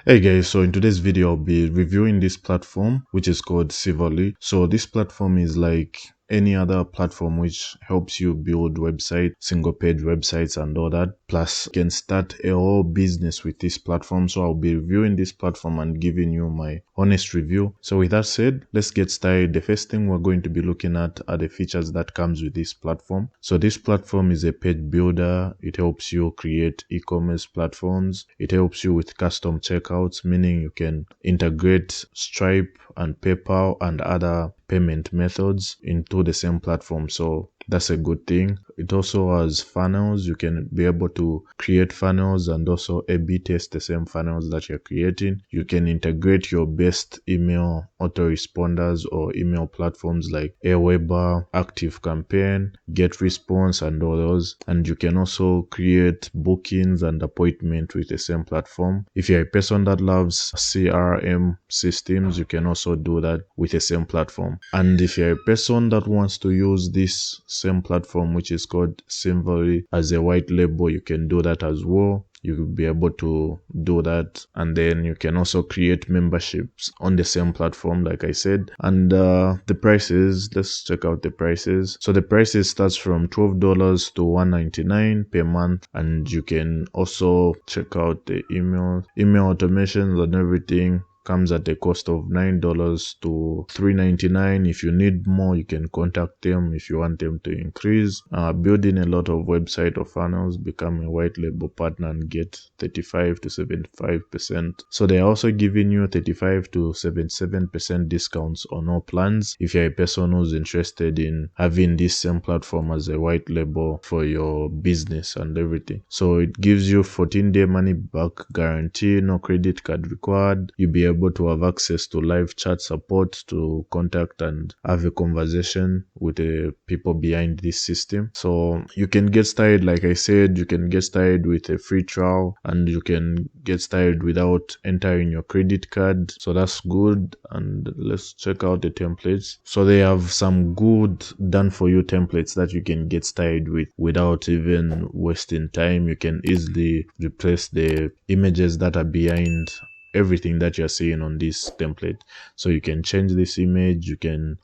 Hey guys, so in today's video I'll be reviewing this platform which is called Simvoly. So this platform is like any other platform which helps you build website, single page websites and all that. Plus you can start a whole business with this platform. So I'll be reviewing this platform and giving you my honest review. So with that said, let's get started. The first thing we're going to be looking at are the features that comes with this platform. So this platform is a page builder. It helps you create e-commerce platforms. It helps you with custom checkouts, meaning you can integrate Stripe and PayPal and other payment methods into the same platform. So that's a good thing. It also has funnels. You can be able to create funnels and also A/B test the same funnels that you're creating. You can integrate your best email autoresponders or email platforms like Aweber, ActiveCampaign, GetResponse and all those. And you can also create bookings and appointments with the same platform. If you're a person that loves CRM systems, you can also do that with the same platform. And if you're a person that wants to use this same platform, which is called Simvoly, as a white label, you can do that as well. You will be able to do that, and then you can also create memberships on the same platform like I said. And the prices, let's check out the prices. So the prices starts from $12 to $199 per month, and you can also check out the email automations and everything. Comes at a cost of $9 to $3.99. If you need more, you can contact them if you want them to increase. Building a lot of website or funnels, become a white label partner and get 35 to 75%. So they're also giving you 35 to 77% discounts on all plans if you're a person who's interested in having this same platform as a white label for your business and everything. So it gives you 14-day money back guarantee, no credit card required. You'll be able to have access to live chat support to contact and have a conversation with the people behind this system. So you can get started, like I said, you can get started with a free trial and you can get started without entering your credit card. So that's good. And let's check out the templates. So they have some good done for you templates that you can get started with without even wasting time. You can easily replace the images that are behind everything that you're seeing on this template. So you can change this image, you can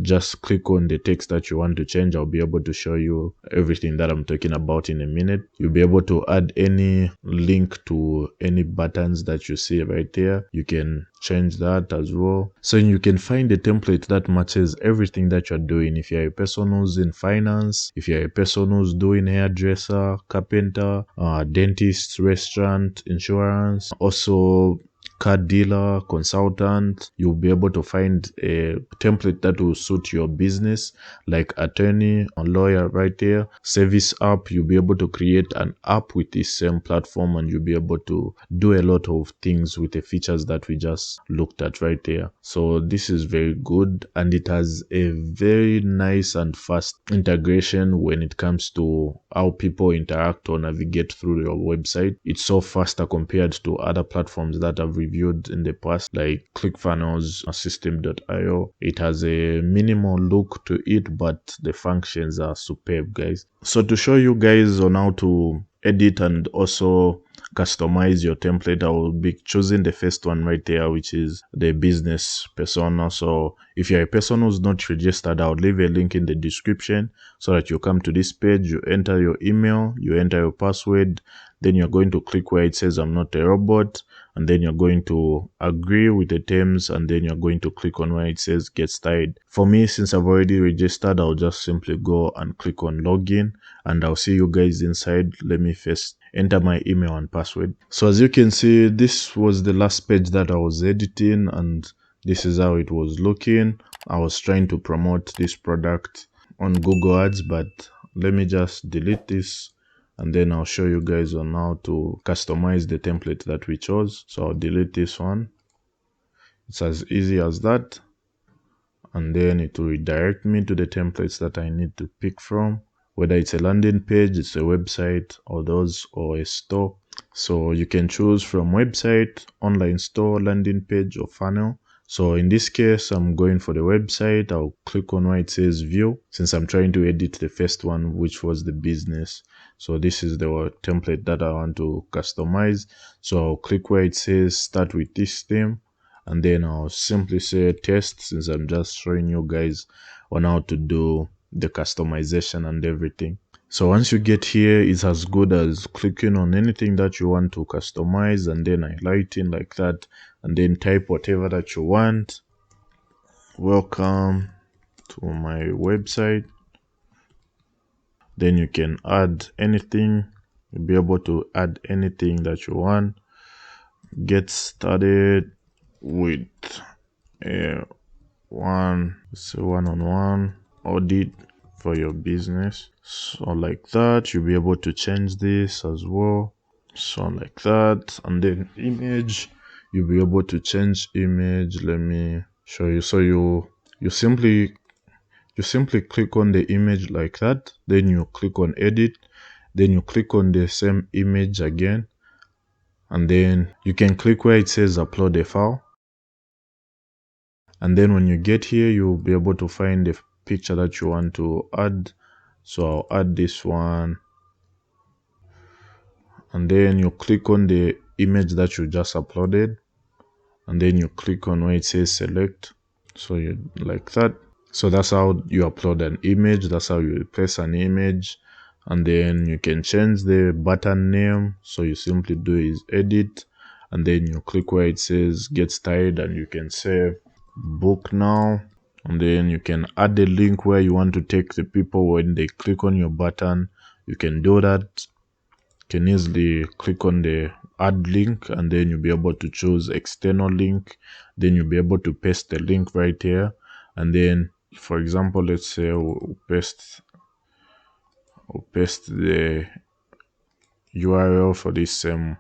just click on the text that you want to change. I'll be able to show you everything that I'm talking about in a minute. You'll be able to add any link to any buttons that you see right there. You can change that as well. So you can find a template that matches everything that you're doing. If you're a person who's in finance, if you're a person who's doing hairdresser, carpenter, dentist, restaurant, insurance, also car dealer, consultant, you'll be able to find a template that will suit your business, like attorney or lawyer right there. Service app, you'll be able to create an app with this same platform and you'll be able to do a lot of things with the features that we just looked at right there. So this is very good, and it has a very nice and fast integration when it comes to how people interact or navigate through your website. It's so faster compared to other platforms that I've reviewed in the past, like ClickFunnels, System.io. It has a minimal look to it, but the functions are superb, guys. So to show you guys on how to edit and also customize your template, I will be choosing the first one right there, which is the business persona. So if you're a person who's not registered, I'll leave a link in the description so that you come to this page, you enter your email, you enter your password, then you're going to click where it says I'm not a robot, and then you're going to agree with the terms, and then you're going to click on where it says get started. For me, since I've already registered, I'll just simply go and click on login, and I'll see you guys inside. Let me first enter my email and password. So as you can see, this was the last page that I was editing, and this is how it was looking. I was trying to promote this product on Google Ads, but let me just delete this and then I'll show you guys on how to customize the template that we chose. So I'll delete this one. It's as easy as that, and then it will redirect me to the templates that I need to pick from, whether it's a landing page, it's a website, or a store. So you can choose from website, online store, landing page, or funnel. So in this case, I'm going for the website. I'll click on where it says view, since I'm trying to edit the first one, which was the business. So this is the template that I want to customize. So I'll click where it says start with this theme, and then I'll simply say test, since I'm just showing you guys on how to do the customization and everything. So once you get here, it's as good as clicking on anything that you want to customize and then highlighting like that, and then type whatever that you want. Welcome to my website. Then you can add anything. You'll be able to add anything that you want. Get started with a one-on-one audit for your business. So like that, you'll be able to change this as well. So like that, and then image, you'll be able to change image. Let me show you. So you simply click on the image like that, then you click on edit, then you click on the same image again, and then you can click where it says upload a file. And then when you get here, you'll be able to find the picture that you want to add. So I'll add this one, and then you click on the image that you just uploaded, and then you click on where it says select. So you like that. So that's how you upload an image. That's how you place an image. And then you can change the button name. So you simply do is edit, and then you click where it says get started, and you can say book now. And then you can add the link where you want to take the people when they click on your button. You can do that. You can easily click on the add link, and then you'll be able to choose external link. Then you'll be able to paste the link right here. And then, for example, let's say we'll paste the URL for this same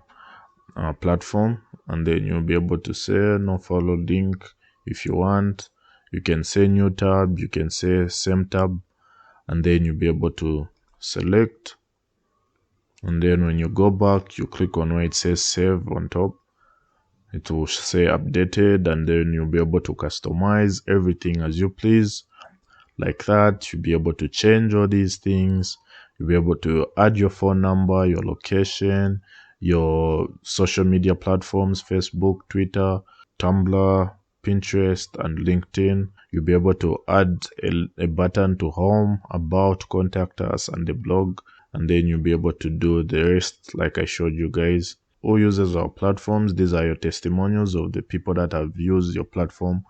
platform, and then you'll be able to say no follow link. If you want, you can say new tab, you can say same tab, and then you'll be able to select. And then when you go back, you click on where it says save on top. It will say updated, and then you'll be able to customize everything as you please. Like that, you'll be able to change all these things. You'll be able to add your phone number, your location, your social media platforms, Facebook, Twitter, Tumblr, Pinterest, and LinkedIn. You'll be able to add a button to home, about, contact us, and the blog. And then you'll be able to do the rest like I showed you guys. Who uses our platforms? These are your testimonials of the people that have used your platform,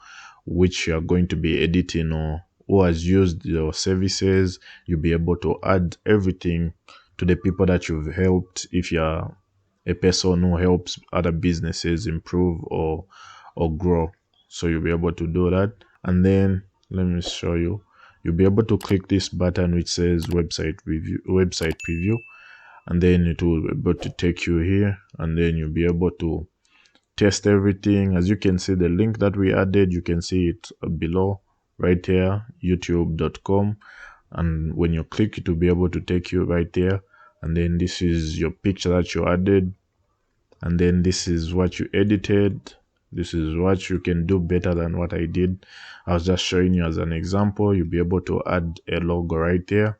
which you are going to be editing, or who has used your services. You'll be able to add everything to the people that you've helped, if you're a person who helps other businesses improve or grow. So you'll be able to do that. And then let me show you. You'll be able to click this button which says website preview, and then it will be able to take you here, and then you'll be able to test everything. As you can see, the link that we added, you can see it below right here, youtube.com, and when you click, it will be able to take you right there. And then this is your picture that you added, and then this is what you edited. This is what you can do better than what I did. I was just showing you as an example. You'll be able to add a logo right there.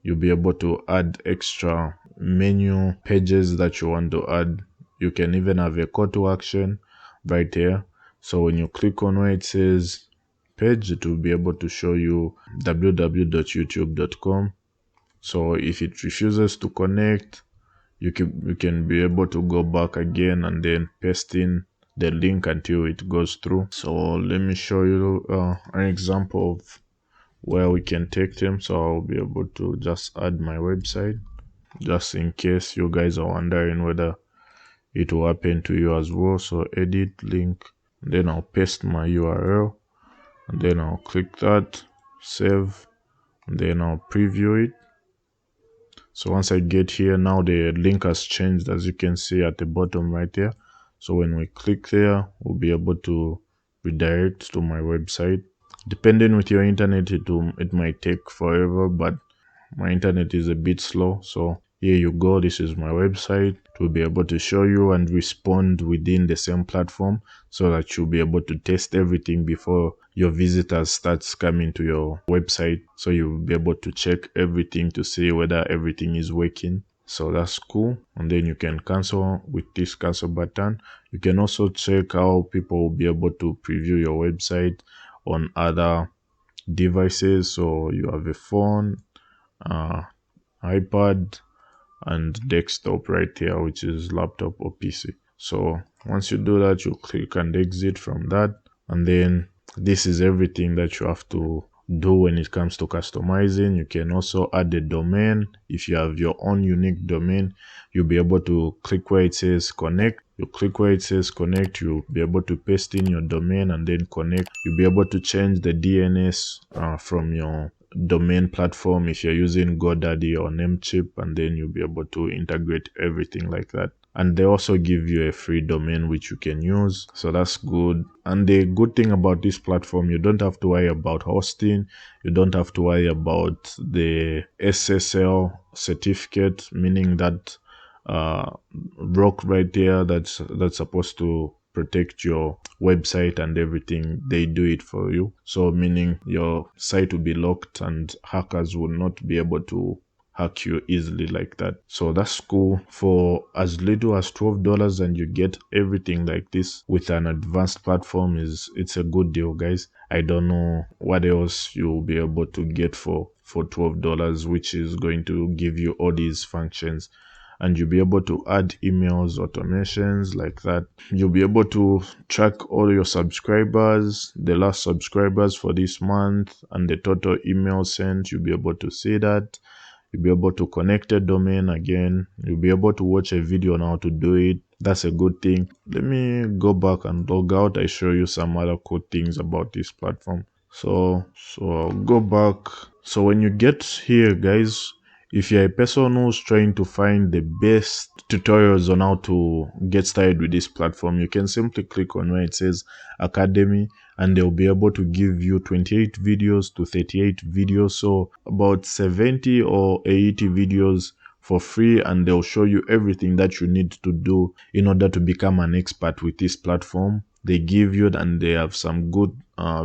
You'll be able to add extra menu pages that you want to add. You can even have a call to action right here. So when you click on where it says page, it will be able to show you www.youtube.com. So if it refuses to connect, you can be able to go back again and then paste in the link until it goes through. So let me show you an example of where we can take them. So I'll be able to just add my website, just in case you guys are wondering whether it will happen to you as well. So edit link, then I'll paste my URL, and then I'll click that, save, and then I'll preview it. So once I get here, now the link has changed, as you can see at the bottom right there. So when we click there, we'll be able to redirect to my website. Depending with your internet, it might take forever, but my internet is a bit slow. So here you go, this is my website. to be able to show you and respond within the same platform, so that you'll be able to test everything before your visitors starts coming to your website. So you'll be able to check everything to see whether everything is working. So that's cool. And then you can cancel with this cancel button. You can also check how people will be able to preview your website on other devices. So you have a phone, iPad, and desktop right here, which is laptop or PC. So once you do that, you click and exit from that. And then this is everything that you have to do when it comes to customizing. You can also add a domain. If you have your own unique domain, you'll be able to click where it says connect. You click where it says connect, you'll be able to paste in your domain and then connect. You'll be able to change the DNS from your domain platform if you're using GoDaddy or Namecheap, and then you'll be able to integrate everything like that. And they also give you a free domain which you can use, so that's good. And the good thing about this platform, you don't have to worry about hosting, you don't have to worry about the SSL certificate, meaning that rock right there that's supposed to protect your website and everything. They do it for you, so meaning your site will be locked and hackers will not be able to hack you easily like that. So that's cool. For as little as $12 and you get everything like this with an advanced platform, it's a good deal, guys. I don't know what else you'll be able to get for $12, which is going to give you all these functions. And you'll be able to add emails, automations like that. You'll be able to track all your subscribers, the last subscribers for this month, and the total emails sent. You'll be able to see that. You'll be able to connect a domain again. You'll be able to watch a video on how to do it. That's a good thing. Let me go back and log out. I show you some other cool things about this platform. So I'll go back. So when you get here, guys, if you're a person who's trying to find the best tutorials on how to get started with this platform, you can simply click on where it says Academy, and they'll be able to give you 28 videos to 38 videos, so about 70 or 80 videos for free, and they'll show you everything that you need to do in order to become an expert with this platform. They give you, and they have some good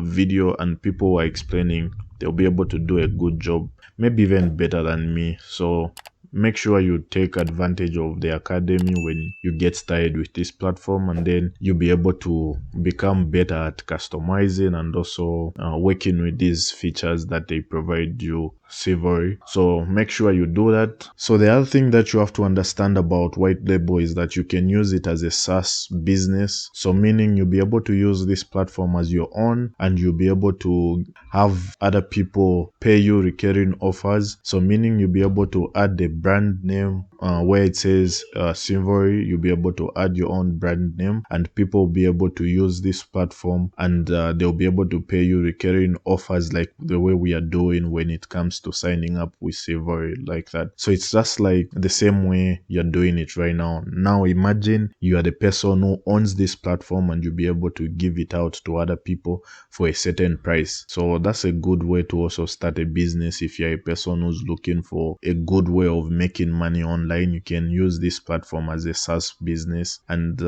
video and people who are explaining. They'll be able to do a good job, maybe even better than me. So make sure you take advantage of the academy when you get started with this platform, and then you'll be able to become better at customizing and also working with these features that they provide you, Simvoly. So make sure you do that. So the other thing that you have to understand about white label is that you can use it as a SaaS business. So meaning you'll be able to use this platform as your own, and you'll be able to have other people pay you recurring offers. So meaning you'll be able to add the brand name where it says Simvoly. You'll be able to add your own brand name, and people will be able to use this platform, and they'll be able to pay you recurring offers like the way we are doing when it comes to signing up with Simvoly like that. So it's just like the same way you're doing it right now. Now imagine you are the person who owns this platform, and you'll be able to give it out to other people for a certain price. So that's a good way to also start a business. If you're a person who's looking for a good way of making money online, you can use this platform as a SaaS business and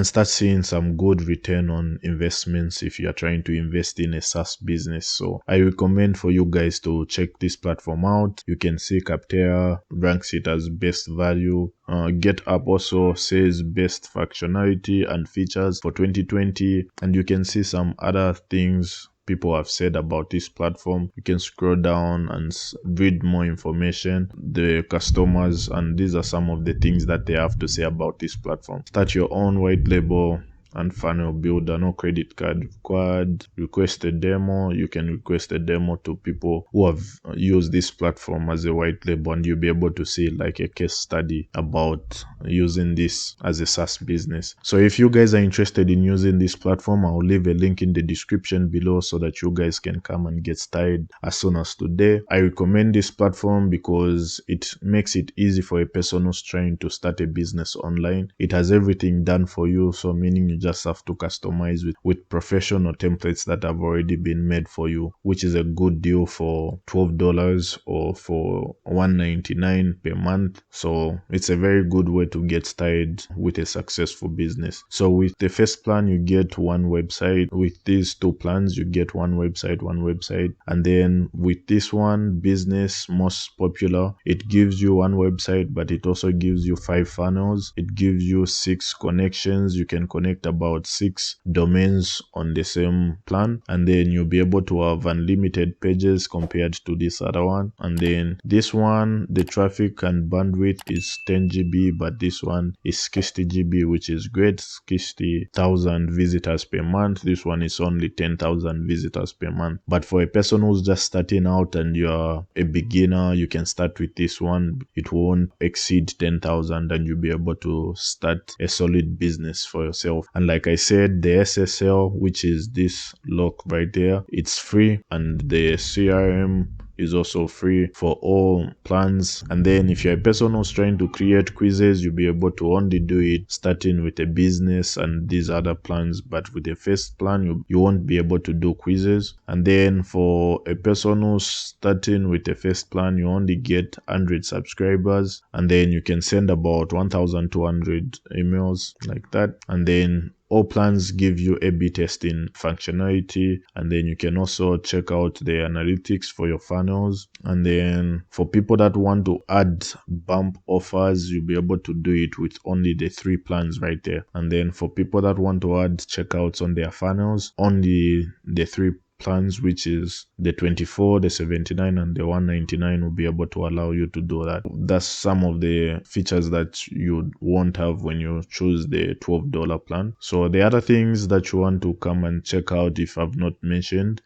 start seeing some good return on investments if you're trying to invest in a SaaS business. So I recommend for you guys to check this platform out. You can see Captera ranks it as best value. GitHub also says best functionality and features for 2020, and you can see some other things people have said about this platform. You can scroll down and read more information, the customers, and these are some of the things that they have to say about this platform. Start your own white label and funnel builder, no credit card required. Request a demo. You can request a demo to people who have used this platform as a white label, and you'll be able to see like a case study about using this as a SaaS business. So if you guys are interested in using this platform, I'll leave a link in the description below so that you guys can come and get started as soon as today. I recommend this platform because it makes it easy for a person who's trying to start a business online. It has everything done for you, so meaning you just have to customize with professional templates that have already been made for you, which is a good deal for $12 or for $1.99 per month. So it's a very good way to get started with a successful business. So with the first plan, you get one website. With these two plans, you get one website, and then with this one, business most popular, it gives you one website, but it also gives you 5 funnels. It gives you 6 connections. You can connect about 6 domains on the same plan, and then you'll be able to have unlimited pages compared to this other one. And then this one, the traffic and bandwidth is 10 GB, but this one is 60 GB, which is great. 60,000 visitors per month. This one is only 10,000 visitors per month. But for a person who's just starting out and you're a beginner, you can start with this one. It won't exceed 10,000 and you'll be able to start a solid business for yourself. And like I said, the SSL, which is this lock right there, it's free, and the CRM is also free for all plans. And then if you're a person who's trying to create quizzes, you'll be able to only do it starting with a business and these other plans, but with the first plan you won't be able to do quizzes. And then for a person who's starting with the first plan, you only get 100 subscribers, and then you can send about 1,200 emails like that. And then all plans give you A/B testing functionality, and then you can also check out the analytics for your funnels. And then for people that want to add bump offers, you'll be able to do it with only the 3 plans right there. And then for people that want to add checkouts on their funnels, only the 3 plans, which is the 24, the 79, and the 199, will be able to allow you to do that. That's some of the features that you won't have when you choose the $12 plan. So the other things that you want to come and check out, if I've not mentioned,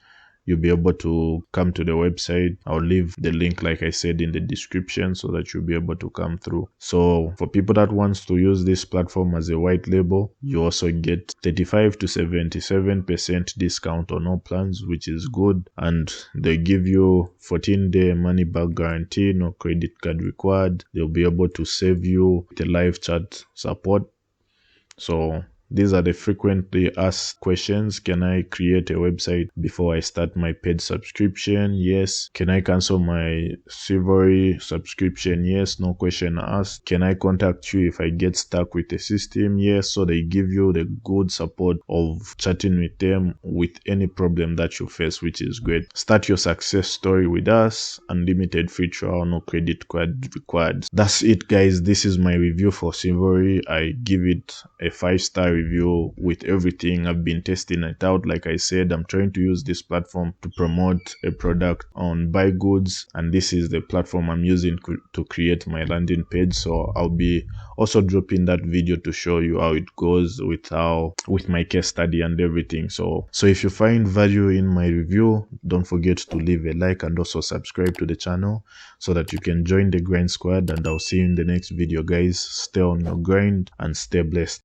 you'll be able to come to the website. I'll leave the link, like I said, in the description so that you'll be able to come through. So for people that wants to use this platform as a white label, you also get 35 to 77% discount on all plans, which is good. And they give you 14-day money back guarantee, no credit card required. They'll be able to save you the live chat support. So these are the frequently asked questions. Can I create a website before I start my paid subscription? Yes. Can I cancel my Simvoly subscription? Yes. No question asked. Can I contact you if I get stuck with the system? Yes. So they give you the good support of chatting with them with any problem that you face, which is great. Start your success story with us. Unlimited free trial, no credit card required. That's it, guys. This is my review for Simvoly. I give it a 5-star review with everything. I've been testing it out. Like I said, I'm trying to use this platform to promote a product on buy goods, and this is the platform I'm using to create my landing page. So I'll be also dropping that video to show you how it goes with my case study and everything. So if you find value in my review, don't forget to leave a like and also subscribe to the channel so that you can join the grind squad. And I'll see you in the next video, guys. Stay on your grind and stay blessed.